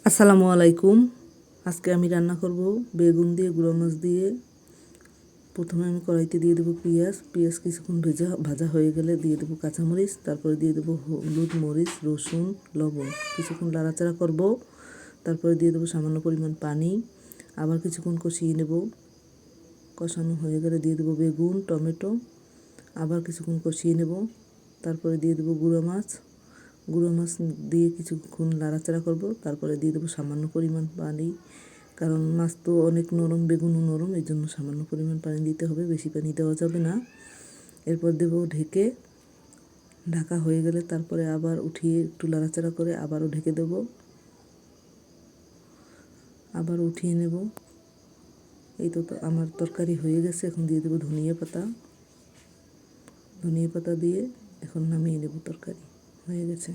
আসসালামু আলাইকুম। আজকে আমি রান্না করব বেগুন দিয়ে গুঁড়ো মাছ দিয়ে। প্রথমে আমি কড়াইতে দিয়ে দেবো পেঁয়াজ কিছুক্ষণ ভাজা হয়ে গেলে দিয়ে দেবো কাঁচামরিচ, তারপরে দিয়ে দেবো হলুদ, মরিচ, রসুন, লবণ। কিছুক্ষণ নাড়াচাড়া করব, তারপরে দিয়ে দেবো সামান্য পরিমাণ পানি। আবার কিছুক্ষণ কষিয়ে নেব। কষানো হয়ে গেলে দিয়ে দেবো বেগুন, টমেটো। আবার কিছুক্ষণ কষিয়ে নেব, তারপরে দিয়ে দেবো গুঁড়ো মাছ দিয়ে কিছুক্ষণ নাড়াচাড়া করব। তারপরে দিয়ে দেবো সামান্য পরিমাণ পানি, কারণ মাছ তো অনেক নরম, বেগুনও নরম, এই জন্য সামান্য পরিমাণ পানি দিতে হবে, বেশি পানি দেওয়া যাবে না। এরপর দেবো ঢেকে। ঢাকা হয়ে গেলে তারপরে আবার উঠিয়ে একটু নাড়াচাড়া করে আবারও ঢেকে দেবো, আবার উঠিয়ে নেব। এই তো আমার তরকারি হয়ে গেছে। এখন দিয়ে দেবো ধনিয়া পাতা দিয়ে এখন নামিয়ে নেব। তরকারি হয়ে গেছে।